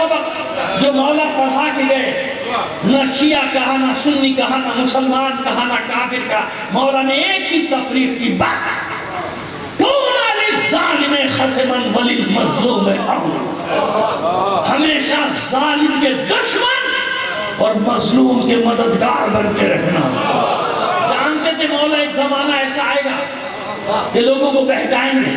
سبق جو مولا پڑھا کے گئے، نہ شیعہ کہا، نہ سنی کہا، نہ مسلمان کہا، نہ کافر کہا، مولا نے ایک ہی تفریق کی، بس کون للظالم خصما وللمظلوم عون، ہمیشہ ظالم کے دشمن اور مظلوم کے مددگار بن کے رہنا۔ جانتے تھے مولا ایک زمانہ ایسا آئے گا کہ لوگوں کو بہکائیں گے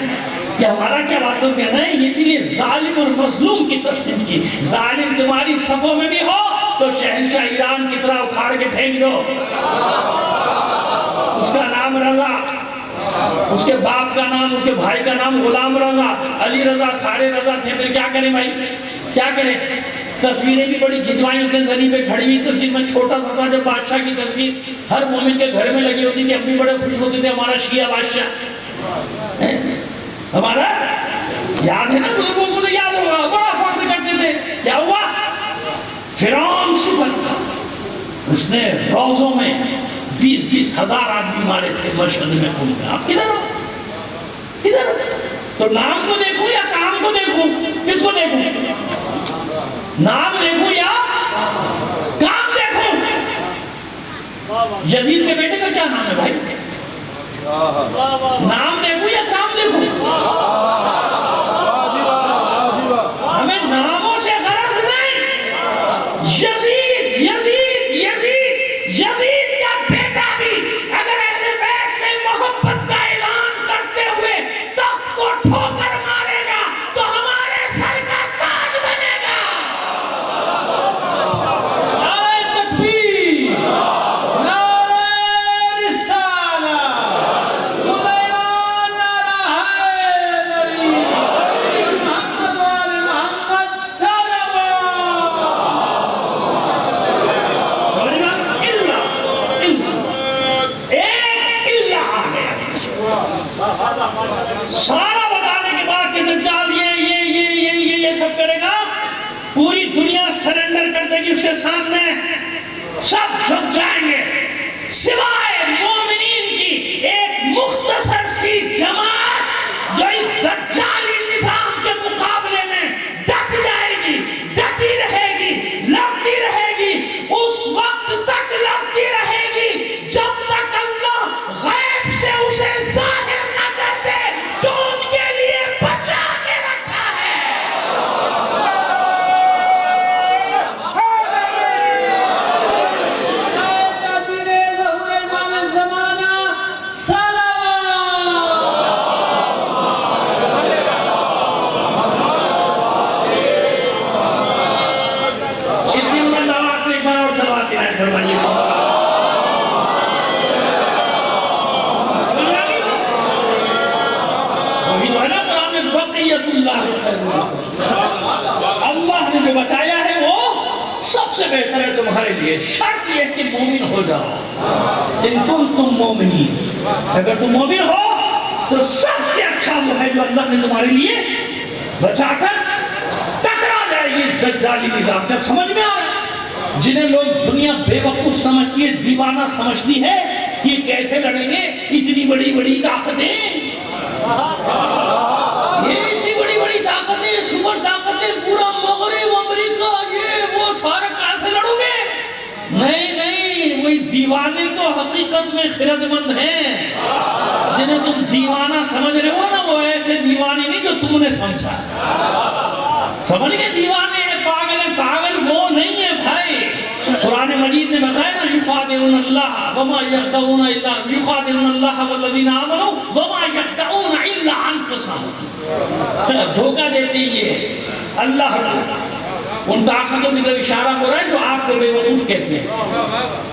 کہ ہمارا کیا واسطہ کیا، نہیں، اسی لیے ظالم اور مظلوم کی تقسیم کی۔ ظالم تمہاری صفوں میں بھی ہو تو شہنشاہ ایران کی طرح اکھاڑ کے پھینک دو، اس کا نام رضا، اس کے باپ کا نام، اس کے بھائی کا نام غلام رضا، علی رضا، سارے رضا تھے، پھر کیا کریں بھائی، کیا کریں؟ تصویریں بھی بڑی کھنچوائیں اس نے زری پہ کھڑی ہوئی تصویر میں چھوٹا سا تھا، جب بادشاہ کی تصویر ہر مومن کے گھر میں لگی ہوتی تھی، اپنی بڑے خوش ہوتے تھے ہمارا شیعہ بادشاہ، ہمارا یاد ہے نا، بزرگوں کو تو یاد ہوگا، بڑا فخر کرتے تھے۔ کیا ہوا؟ فرعون صفت تھا، اس نے روزوں میں 20-20 ہزار آدمی مارے تھے مشہد میں کل میں۔ آپ کدھر ہو؟ کدھر ہو؟ تو نام کو دیکھوں یا کام کو دیکھوں؟ کس کو دیکھوں؟ نام دیکھوں یا کام دیکھوں؟ یزید کے بیٹے کا کیا نام ہے بھائی؟ نام دیکھوں یا کام دیکھوں؟ ہمیں ناموں سے غرض نہیں۔ یزید یزید یزید یزید کا بیٹا بھی اگر اہل بیت سے محبت کا اعلان کرتے ہوئے تخت کو ٹھوکر مارے گا تو ہمارے سر کا تاج بنے گا۔ نعرہ تکبیر، نعرہ رسالہ، سلیمان نعرہ حیدری، محمد وآل محمد صلوات۔ ایک اللہ آ گیا، سارا بتانے کے بعد کہ دجال یہ سب کرے گا، پوری دنیا سرنڈر کر دے گی اس کے سامنے، سب جھک جائیں گے سوائے مومنین کی ایک مختصر سی جماعت جو اس دجالی نظام کے مقابلے میں ڈٹ جائے گی، ڈٹی رہے گی، لڑتی رہے گی، اس وقت تک لڑتی رہے گی جب تک اللہ غیب سے اسے ظاہر نہ کر دے جو ان کے لیے بچا کے رکھا ہے۔ اس دن میں دعوات سے ایک بار اور سلوات رہے فرمائیے بقیت اللہ خیر، اللہ نے جو بچایا ہے وہ سب سے بہتر ہے تمہارے لیے، شرط یہ ہے کہ مومن ہو جاؤ۔ ان کنتم مومنین، اگر تم مومن ہو تو سب سے اچھا وہ ہے جو اللہ نے تمہارے لیے بچا کر ٹکرا جائے گی دجالی نظام سے۔ اب سمجھ میں آ رہا ہے؟ جنہیں لوگ دنیا بے وقوف سمجھتی ہے، دیوانہ سمجھتی ہے، یہ کیسے لڑیں گے اتنی بڑی بڑی طاقتیں، یہ اتنی بڑی بڑی طاقتیں، سپر طاقتیں، پورا مغرب، امریکہ، یہ وہ سارے کیسے لڑو گے؟ نہیں نہیں، وہی دیوانے تو حقیقت میں خرد مند ہیں، جنہیں تم دیوانہ سمجھ رہے ہو نا، وہ ایسے دیوانے نہیں جو تم نے سمجھا۔ سمجھ گئے؟ دیوانے ہیں، پاگل ہیں، پاگل وہ نہیں ہے بھائی۔ قرآن مجید نے بتایا نا، یخادعون اللہ وما یخدعون الا یخادعون اللہ والذین آمنوا وما یخدعون الا انفسهم، دھوکہ دیتے یہ اللہ کو، ان طاقتوں کی طرف اشارہ ہو رہا ہے جو آپ کو بے وقوف کہتے ہیں،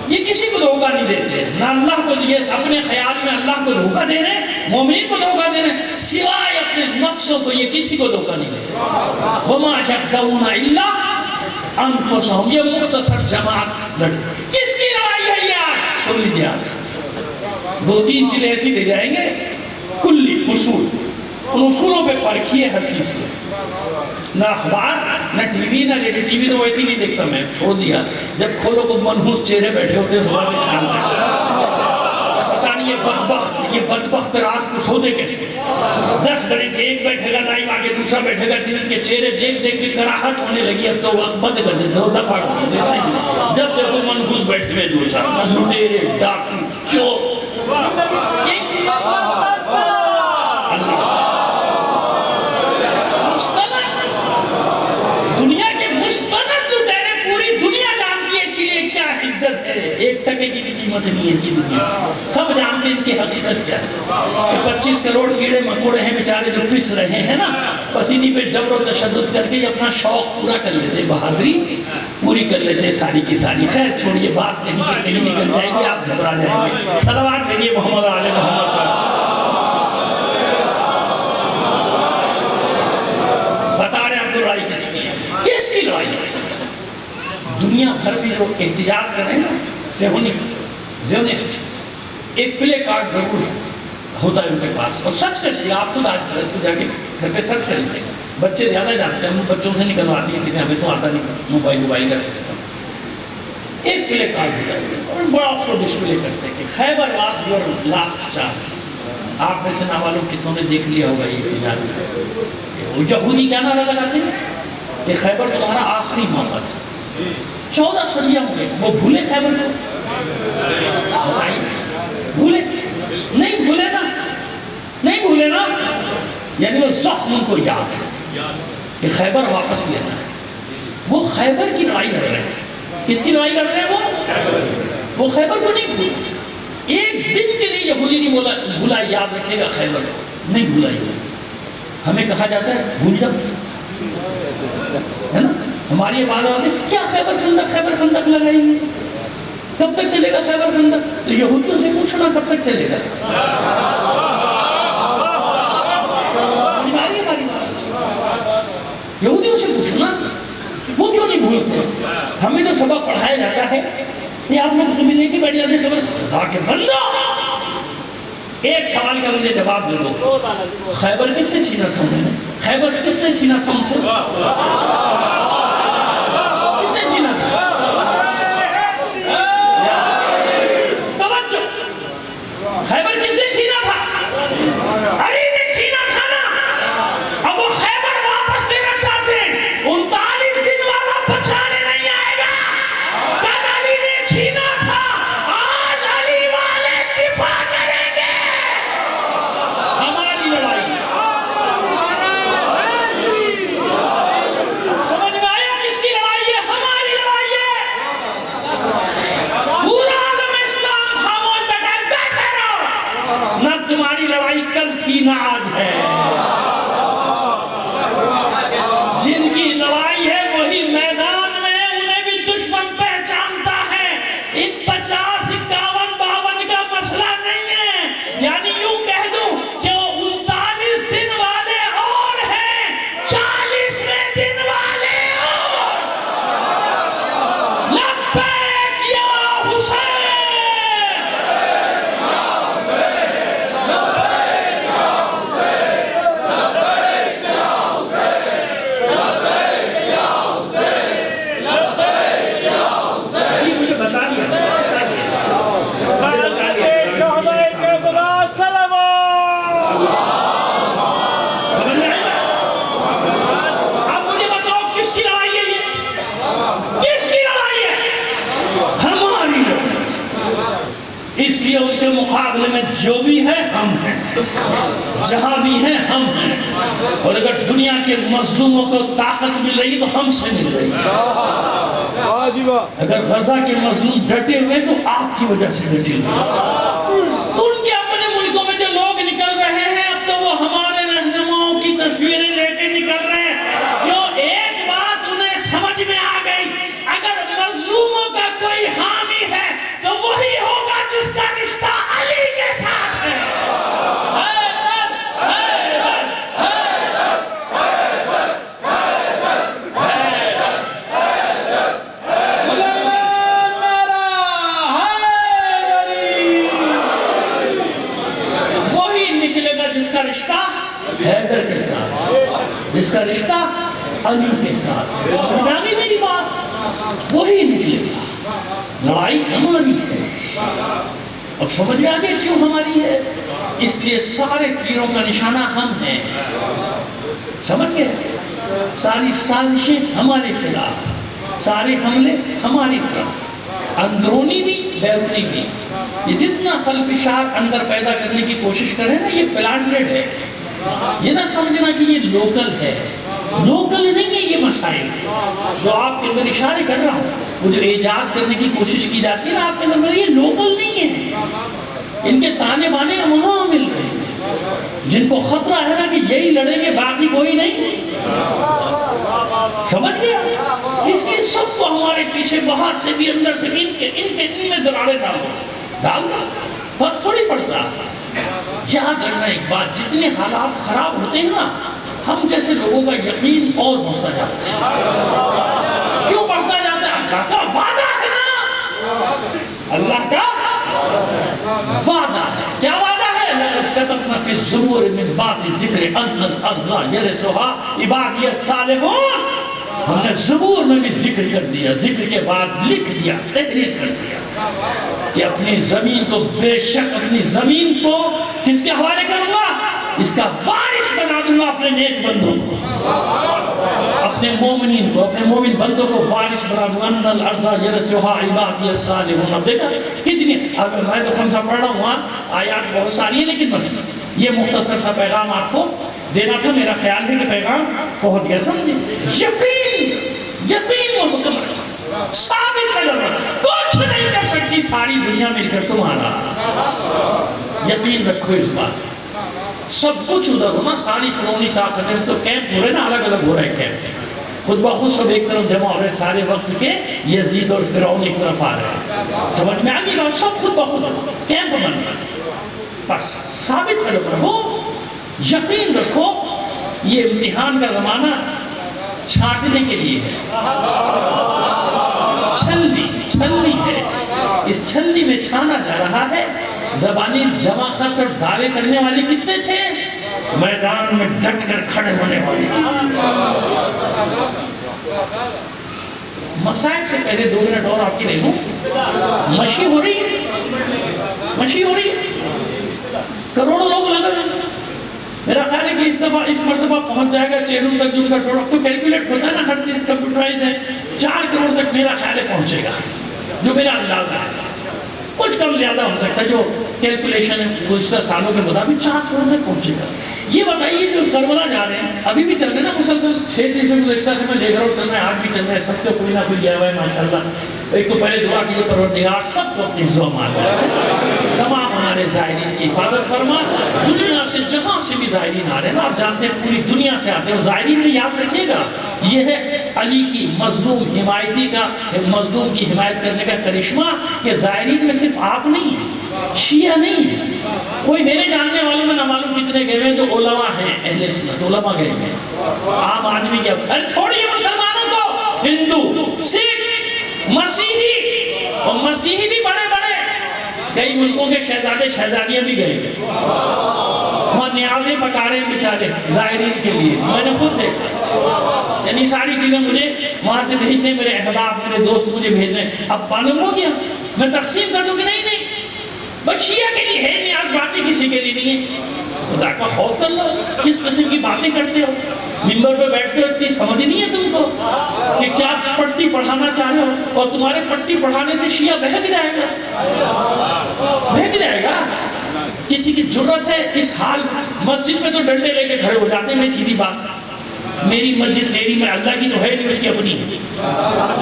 یہ کسی کو دھوکہ نہیں دیتے، نہ اللہ کو، یہ اپنے خیال میں اللہ کو دھوکہ دے رہے ہیں، مومنین کو دھوکہ دے رہے ہیں، سوائے اپنے نفسوں کو یہ کسی کو دھوکہ نہیں دیتے۔ وما یخدعون الا انفسهم، یہ مختصر جماعت لڑی، کس کی لڑائی ہے یہ آج؟ سن لیجیے، آج 2-3 چیزیں ایسی لے جائیں گے، کلی اصول، ان اصولوں پہ پرکھیے ہر چیز کو، نہ اخبار، نہ ٹی وی، نہ ریڈیو، ٹی وی تو ویسے نہیں دیکھتا میں، چھوڑ دیا، جب کھولو کو منحوس چہرے بیٹھے ہوتے ہیں صبح میں چھان دیتے، پتہ نہیں یہ بدبخت یہ بدبخت رات کو سوتے کیسے؟ 10 بجے سے ایک بیٹھے گا لائیو آگے دوسرا بیٹھے گا، ان کے چہرے دیکھ دیکھ کے کراہت ہونے لگی، اب تو وقت بند کر دیتے ہو، دفعہ کر دیتے ہیں، جب دیکھو منحوس بیٹھے ہوئے دو چار لٹیرے ڈاکو چور۔ دنیا کے مستند لٹیرے پوری دنیا جانتی ہے، اس لیے کیا عزت ہے، 1 ٹکے کی بھی قیمت نہیں ہے ان کی دنیا، سب جانتے ہیں ان کی حقیقت کیا ہے کہ 25 کروڑ کیڑے مکوڑے ہیں بیچارے جو پس رہے ہیں نا، بس انہی پہ جبر و تشدد کر کے اپنا شوق پورا کر لیتے، بہادری پوری کر لیتے ساری کی ساری۔ خیر چھوڑیے بات کہیں کہ کہیں نکل جائے گی، آپ گھبرا جائیں گے۔ صلوات بھیجیے محمد آل محمد پر۔ بتا رہے ہیں آپ کو لڑائی کس کی ہے، کس کی لڑائی ہے؟ دنیا بھر میں جو احتجاج کر رہے ہیں نا، زیونسٹ، ایک پلے کارڈ ضرور ہوتا ہے ان کے پاس، اور سچ کر لیے آپ خود آج جا کے گھر پہ سچ کر لیتے ہیں، بچے زیادہ جانتے ہیں، ہم بچوں سے نکلوا دیے تھے، ہمیں تو آتا نہیں موبائل کا سسٹم۔ ایک پلے کارڈ ہوتا ہے اور بڑا اس کو ڈسپلے کرتے ہیں کہ خیبر واز یور لاسٹ چانس۔ آپ میں سے ناوالوں کتنوں نے دیکھ لیا ہوگا یہ احتجاج، یہودی کیا نعرہ لگاتے ہیں کہ خیبر تمہارا آخری موقع تھا، 14 صدیاں ہوئے، وہ بھولے خیبر کو؟ بھولے؟ نہیں بھولے نا، نہیں بھولے نا، یعنی وہ زخم ان کو یاد ہے کہ خیبر واپس لے جائے۔ وہ خیبر کی لڑائی لڑ رہے ہیں، کس کی لڑائی لڑ رہے ہیں؟ وہ خیبر کو نہیں بھولے، ایک دن کے لیے یہودی نہیں بولا بھولا یاد رکھے گا خیبر کو، نہیں بھولا یہ۔ ہمیں کہا جاتا ہے بھول جاؤ، ہے نا، ہماری یہ بات ہوتی ہے کیا خیبر خندق لگائیں گے، کب تک چلے گا خیبر خندق؟ تو یہودیوں سے پوچھنا کب تک چلے گا؟ یہودیوں سے پوچھنا، وہ کیوں نہیں بھولتے؟ ہمیں تو سبق پڑھایا جاتا ہے، یہ آپ لوگ تمہیں لے کے بیٹھ جاتے ہیں، خدا کے بندہ ایک سوال کا مجھے جواب دے دو، خیبر کس سے چھینا تھا انہوں نے؟ خیبر کس نے چھینا تھا ان سے؟ کس نے چھینا تھا؟ توجہ، خیبر کس نے چھینا تھا؟ علی نے چھینا تھا نا، اب وہ خیبر واپس لینا چاہتے ہیں، 39 دن والا بچانے نہیں آئے گا، کل علی نے چھینا تھا، آج علی والے دفاع کریں گے۔ ہماری لڑائی سمجھ میں آیا کس کی لڑائی ہے؟ ہماری لڑائی ہے۔ پورا عالم اسلام خاموش بیٹھے رہو، نہ تمہاری لڑائی کل تھی نہ آج ہے، جن کی لڑائی ہے وہی میدان میں، انہیں بھی دشمن پہچانتا ہے۔ ان 50 51 52 کا مسئلہ نہیں ہے، یعنی یوں کہہ دوں کہ وہ 39 دن والے اور ہیں، 40ویں دن والے اور۔ لبیک یا حسین، جی مجھے بتا دیا سمجھ میں آیا؟ اب مجھے بتاؤ کس کی لڑائی ہے یہ؟ کس کی لڑائی ہے؟ ہماری لڑائی۔ اس لیے ان کے مقابلے میں جو بھی ہے ہم ہیں، جہاں بھی ہیں ہم ہیں، اور اگر دنیا کے مظلوموں کو طاقت مل رہی تو ہم سے مل رہی ہے۔ اگر غزہ کے مظلوم ڈٹے ہوئے تو آپ کی وجہ سے ڈٹے ہوئے، تو ان کے اپنے ملکوں میں جو لوگ نکل رہے ہیں اب تو وہ ہمارے رہنماؤں کی تصویریں لے کے نکل رہے ہیں، کیوں؟ ایک بات انہیں سمجھ میں آ گئی، اگر مظلوموں کا کوئی حامی ہے تو وہی ہوگا جس کا رشتہ علی کے ساتھ ہے۔ جس کا رشتہ حیدر کے ساتھ، جس کا رشتہ علی کے ساتھ، سمجھ آ گئی میری بات؟ وہی نکلے گا۔ لڑائی ہماری ہے، اب سمجھ میں آ گئی کیوں ہماری ہے؟ اس لیے سارے تیروں کا نشانہ ہم ہیں، سمجھ گئے؟ ساری سازشیں ہمارے خلاف، سارے حملے ہماری طرف، اندرونی بھی بیرونی بھی۔ یہ جتنا خلفشار اندر پیدا کرنے کی کوشش کرے نا، یہ پلانٹڈ ہے۔ یہ نہ سمجھنا کہ یہ لوکل ہے، لوکل نہیں ہے یہ مسائل جو آپ کے اندر اشارے کر رہا ہوں، وہ جو ایجاد کرنے کی کوشش کی جاتی ہے نا آپ کے اندر، یہ لوکل نہیں ہے۔ ان کے تانے بانے وہاں مل رہے ہیں جن کو خطرہ ہے نا کہ یہی لڑیں گے، باقی کوئی نہیں، سمجھ گیا؟ اس لیے سب کو ہمارے پیچھے باہر سے بھی اندر سے بھی ان میں دراڑیں ڈال دو، فرق تھوڑی پڑتا۔ یاد رکھنا ایک بات، جتنے حالات خراب ہوتے ہیں نا، ہم جیسے لوگوں کا یقین اور بڑھتا جاتا ہے۔ کیوں بڑھتا جاتا ہے؟ اللہ کا وعدہ ہے نا، اللہ کا وعدہ ہے۔ کیا وعدہ ہے؟ لَقَدْ كَتَبْنَا فِي الزُّبُورِ مِن بَعْدِ الذِّكْرِ أَنَّ الْأَرْضَ يَرِثُهَا عِبَادِيَ الصَّالِحُونَ۔ ہم نے زبور میں بھی ذکر کر دیا، ذکر کے بعد لکھ دیا، تحریر کر دیا کہ اپنی زمین کو، بے شک اپنی زمین کو کس کے حوالے کروں گا؟ اس کا وارث بنا دوں گا اپنے نیک بندوں کو، اپنے مومنین کو، اپنے مومن بندوں کو وارث بنا دوں گا۔ ان الارض یرثها عبادی الصالحون۔ اب دیکھا کتنی، اب میں تو خمسہ پڑھ رہا ہوں، آیات بہت ساری ہیں، لیکن بس یہ مختصر سا پیغام آپ کو دینا تھا۔ میرا خیال ہے کہ پیغام پہنچ گیا، سمجھے؟ یقین وہ حکم ہے، ثابت قدم ہے، کچھ نہیں کر سکتی ساری دنیا مل کر تمہارا۔ یقین رکھو اس بات، سب کچھ ادھر ہو نا، ساری فرونی طاقتیں تو کیمپ ہو رہے نا، الگ الگ ہو رہے کیمپ، خود بخود سب ایک طرف جمع ہو رہے، سارے وقت کے یزید اور فرعون ایک طرف آ رہے ہیں، سمجھ میں آگئی بات؟ سب خود بخود کیمپ بن رہے ہیں۔ بس ثابت قدم رہو، یقین رکھو، یہ امتحان کا زمانہ چھانٹنے کے لیے ہے، چھلنی ہے، اس چھلنی میں چھانا جا رہا ہے۔ زبانی جمع خرچ اور دعوے کرنے والے کتنے تھے؟ میدان میں ڈٹ کر کھڑے ہونے والے۔ مسائل سے پہلے 2 منٹ اور آپ کی نہیں ہوں، مشی ہو رہی ہے، کروڑوں لوگ لگے ہیں۔ میرا خیال ہے کہ اس مرتبہ پہنچ جائے گا چینوں تک، جو کا پروڈکٹ تو کیلکولیٹ ہوتا ہے نا، ہر چیز کمپیوٹرائز ہے، 4 کروڑ تک میرا خیال ہے پہنچے گا، جو میرا اندازہ ہے۔ کچھ کم زیادہ ہو سکتا ہے، جو کیلکولیشن ہے گزشتہ سالوں کے مطابق 4 کروڑ تک پہنچے گا۔ یہ بتائیے جو کربلا جا رہے ہیں، ابھی بھی چل رہے ہیں نا مسلسل، 6 دن سے گزشتہ سے میں دیکھ رہا ہوں چل رہے ہیں، آج بھی چل رہے ہیں، سب سے کوئی نہ کوئی گیا ہوا ہے ماشاءاللہ۔ ایک تو پہلے دعا کیجئے پروردگار سب کو اپنی حفظ و امان میں، تمام ہمارے زائرین کی حفاظت فرما، دنیا سے جہاں سے بھی زائرین آ رہے ہیں، آپ جانتے ہیں پوری دنیا سے آتے ہیں، زائرین میں یاد رکھیے گا، یہ ہے علی کی مظلوم حمایتی کا، مظلوم کی حمایت کرنے کا کرشمہ، کہ زائرین میں صرف آپ نہیں ہیں، شیعہ نہیں ہیں، کوئی میرے جاننے والوں میں نہ معلوم کتنے گئے ہیں جو علماء ہیں، اہل سنت علماء گئے ہیں، عام آدمی کیا، چھوڑیے مسلمانوں کو، ہندو، سکھ، مسیحی، اور مسیحی بھی بڑے بڑے، کئی ملکوں کے شہزادے شہزادیاں بھی گئے، وہاں نیازیں پکا رہے ہیں بیچارے زائرین کے لیے، میں نے خود دیکھا، یعنی ساری چیزیں مجھے وہاں سے بھیجتے ہیں، میرے احباب میرے دوست مجھے بھیج رہے ہیں۔ اب معلوم ہو گیا میں تقسیم کر دوں کہ نہیں بس شیعہ کے لیے ہے نیاز، باقی کسی کے لیے نہیں ہے۔ خدا کا خوف کر لو، کس قسم کی باتیں کرتے ہو، منبر پہ بیٹھتے ہو، اتنی سمجھ نہیں ہے تم کو کہ کیا پٹی پڑھانا چاہ رہے ہو، اور تمہارے پٹی پڑھانے سے شیعہ بہک جائے گا۔ کسی کی ضرورت ہے اس حال، مسجد میں تو ڈنڈے لے کے کھڑے ہو جاتے ہیں، میں سیدھی بات، میری مسجد تیری، میں اللہ کی تو ہے نہیں، اس کی اپنی ہے،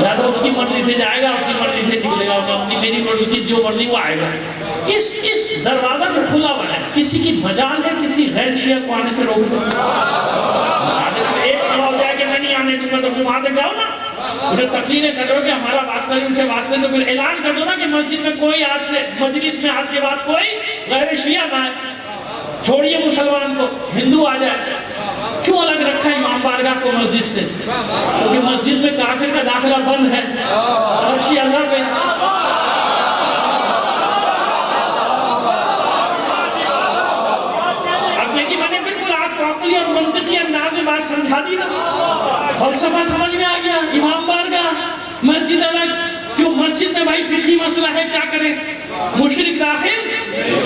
لہذا اس کی مرضی سے جائے گا، اس کی مرضی سے نکلے گا، اپنی میری مرضی کی جو مرضی وہ آئے گا۔ اس دروازہ میں کھلا ہوا ہے، کسی کی مجال ہے کسی غیر شیعہ کو آنے سے روک دو، ایک کھڑا ہو جائے کہ میں نہیں آنے دوں گا، تو پھر وہاں تک جاؤ نا، انہیں تقریریں کر رہے ہو کہ ہمارا واسطہ نہیں، ان سے واسطے، تو پھر اعلان کر دو نا کہ مسجد میں کوئی آج سے، مجلس میں آج کے بعد کوئی غیر شیعہ نہ ہے، چھوڑیے مسلمان کو، ہندو آ جائے۔ کیوں الگ رکھا ہے امام بارگاہ کو مسجد سے؟ کیونکہ مسجد میں کافر کا داخلہ بند ہے اور شیعہ ضرب ہے۔ اب دیکھیں میں نے بالکل آپ کو عقلی اور منطقی انداز میں بات سمجھا دی نا، فلسفہ سمجھ میں آ گیا، امام بارگاہ مسجد الگ، کیوں مسجد مسجد میں بھائی فقہی مسئلہ ہے، کیا کریں؟ مشرک داخل،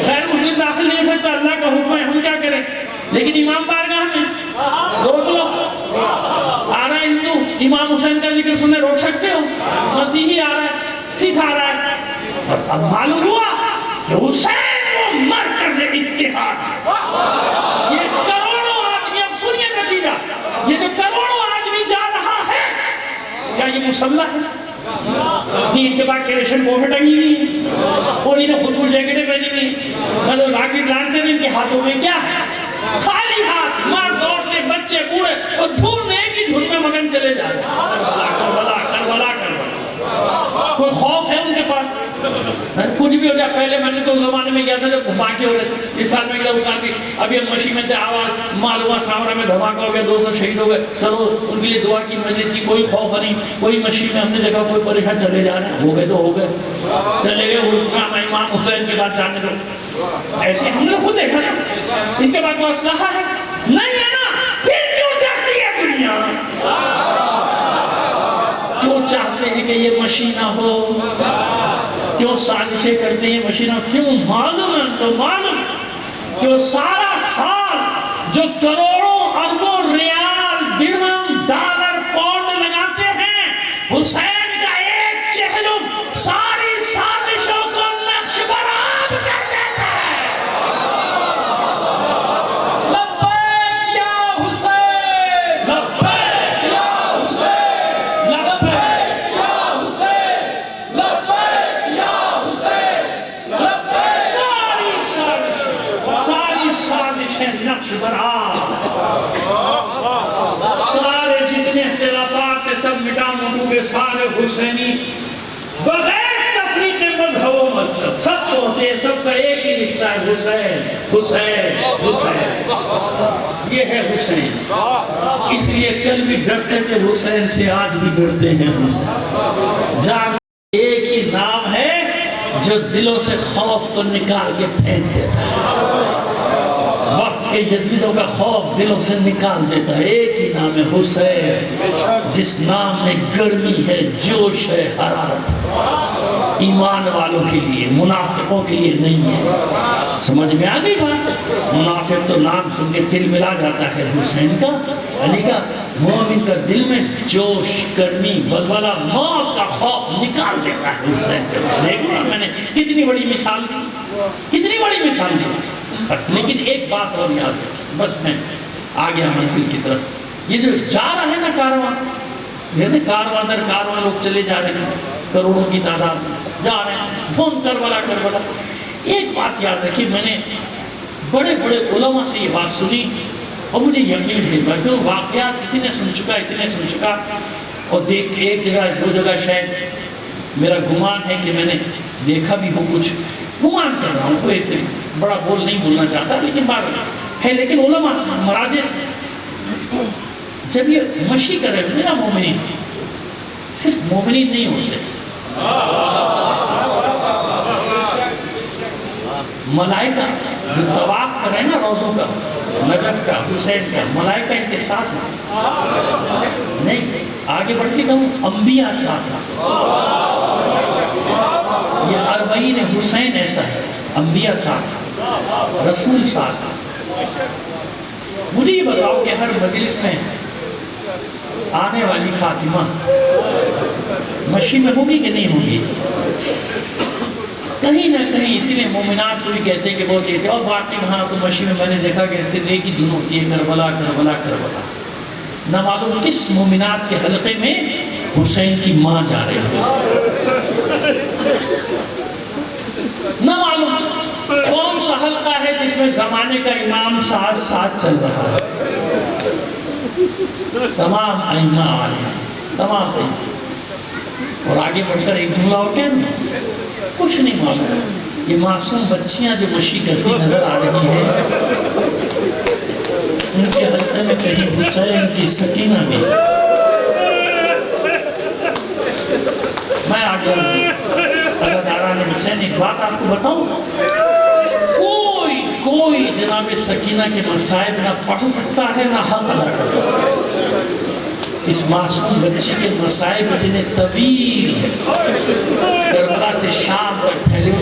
غیر مسلم داخل نہیں ہو سکتا، اللہ کا حکم ہے، ہم کیا کریں؟ لیکن امام بارگاہ میں روک لو، آ رہا ہے ہندو امام حسین کا ذکر سننے، روک سکتے ہو؟ مسیحی آ رہا ہے، سکھ آ رہا ہے، اب معلوم ہوا کہ حسین وہ مرکز اتحاد ہے۔ یہ کروڑوں آدمی، اب سنیے نتیجہ، یہ جو کروڑوں آدمی جا رہا ہے، کیا یہ مسلح ہے؟ اپنی اتباع کے ریشن کو ہٹنگی نہیں، اور انہیں خودکش جیکٹیں پہنی نہیں، مطلب راکٹ لانچر ان کے ہاتھوں میں کیا ہے؟ خالی ہاتھ، ماں دوڑتے، بچے بوڑھے، اور دھول ایک ہی دھول میں مگن چلے جا رہے ہیں، کربلا کربلا کربلا کربلا۔ کوئی خوف ہے ان کے پاس؟ کچھ بھی ہو جائے، پہلے میں نے تو زمانے میں کیا تھا جب دھماکے ہو رہے تھے، اس سال میں گیا، اس سال بھی، ابھی ہم مشی میں تھے، آواز معلومہ سامرہ میں دھماکہ ہو گیا، 200 شہید ہو گئے، چلو ان کے لیے دعا کی مجلس کی، کوئی خوف نہیں، کوئی مشی میں ہم نے دیکھا کوئی پریشان، چلے جا رہے ہیں، ہو گئے تو ہو گئے، چلے گئے، امام حسین کے بعد جانے دو، ایسے ہم نے خود دیکھا نا، ان کے بعد وہ اسلحہ ہے نہیں ہے نا، پھر کیوں دیکھتی ہے دنیا؟ کیوں چاہتے ہیں کہ یہ مشینہ ہو؟ کیوں سازشیں کرتے ہیں مشینہ؟ کیوں؟ معلوم ہے تو معلوم کہ وہ سارا سال جو کروڑوں اربوں ریال درہم ڈالر پاؤنڈ لگاتے ہیں حسین کا ایک چہلم ساری سازشوں کو نقش برآب کر دیتا ہے۔ لبیک یا حسین، لبیک یا حسین، لبیک یا حسین، لبیک یا حسین، لبیک۔ ساری سازشیں نقش برآب، سارے جتنے اختلافات ہیں سب مٹا مٹو کے سارے حسینی، بغیر تفریق مذہب و مطلب، سب پہنچے، سب کا ایک ہی رشتہ ہے، حسین حسین حسین، یہ ہے حسین۔ اس لیے کل بھی ڈرتے تھے حسین سے، آج بھی ڈرتے ہیں حسین۔ جان ایک ہی نام ہے جو دلوں سے خوف کو نکال کے پھینک دیتا ہے، وقت کے یزیدوں کا خوف دلوں سے نکال دیتا ہے، ایک ہی نام ہے حسین، جس نام میں گرمی ہے، جوش ہے، حرارت ہے، ایمان والوں کے لیے، منافقوں کے لیے نہیں ہے۔ سمجھ میں آ گئی بات؟ منافق تو نام سن کے دل ملا جاتا ہے، حسین کا، علی کا، مومن کا دل میں جوش، گرمی، ولولہ، موت کا خوف نکال دیتا ہے حسین کے۔ دیکھنا میں نے کتنی بڑی مثال دی، کتنی بڑی مثال دی، بس لیکن ایک بات اور یاد ہے، بس میں آ گیا منزل کی طرف۔ یہ جو جا رہا ہے نا کارواں، یہ کارواں در کارواں لوگ چلے جا رہے ہیں، کروڑوں کی تعداد میں جا رہے ہیں، دھون کربلا کربلا۔ ایک بات یاد رکھی، میں نے بڑے بڑے علماء سے یہ بات سنی اور مجھے یقین ہے، میں جو واقعات اتنے سن چکا اور دیکھ ایک جگہ دو جگہ شاید میرا گمان ہے کہ میں نے دیکھا بھی ہوں، کچھ گمان کر رہا ہوں، کوئی ایسے بڑا بول نہیں بولنا چاہتا، لیکن بات ہے، لیکن علماء سے، مراجع سے جب یہ مشی کر رہے ہوتے نا مومنین، صرف مومنین نہیں ہوتے، ملائکہ جو طواف کر رہے ہیں نا روزوں کا، نجف کا، حسین کا، ملائکہ ان کے ساتھ نہیں، آگے بڑھ کے کہوں انبیاء ساتھ، یہ اربعین حسین ایسا ہے، انبیاء ساتھ، رسول ساتھ۔ مجھے یہ بتاؤ کہ ہر مجلس میں آنے والی فاطمہ مشی میں ہوگی کہ نہیں ہوگی؟ کہیں نہ کہیں، اسی لیے مومنات کو بھی کہتے ہیں کہ بہت یہ تھے، اور باقی وہاں تو مشی میں نے دیکھا کہ ایسے ایک ہی دن ہوتی ہے، کربلا کربلا کربلا، نہ معلوم کس مومنات کے حلقے میں حسین کی ماں جا رہی ہے، نہ معلوم کون سا حلقہ ہے جس میں زمانے کا امام ساتھ ساتھ چل رہا ہے، تمام ائمہ عالیہ، تمام ائمہ۔ اور آگے بڑھ کر ایک جملہ اور کہہ دوں، کچھ نہیں معلوم، یہ معصوم بچیاں جو مشی کرتی نظر آ رہی ہیں، ان کے حلقے میں کہیں حسین کی سکینہ بھی، میں آگے اللہ تعالیٰ نے حسین ایک بات آپ کو بتاؤں، کوئی جناب سکینہ کے مصائب نہ پڑھ سکتا ہے نہ حق ادا کر سکتا ہے، اس معصوم بچی کے مصائب اتنے طویل ہیں، سے شام تک پھیلے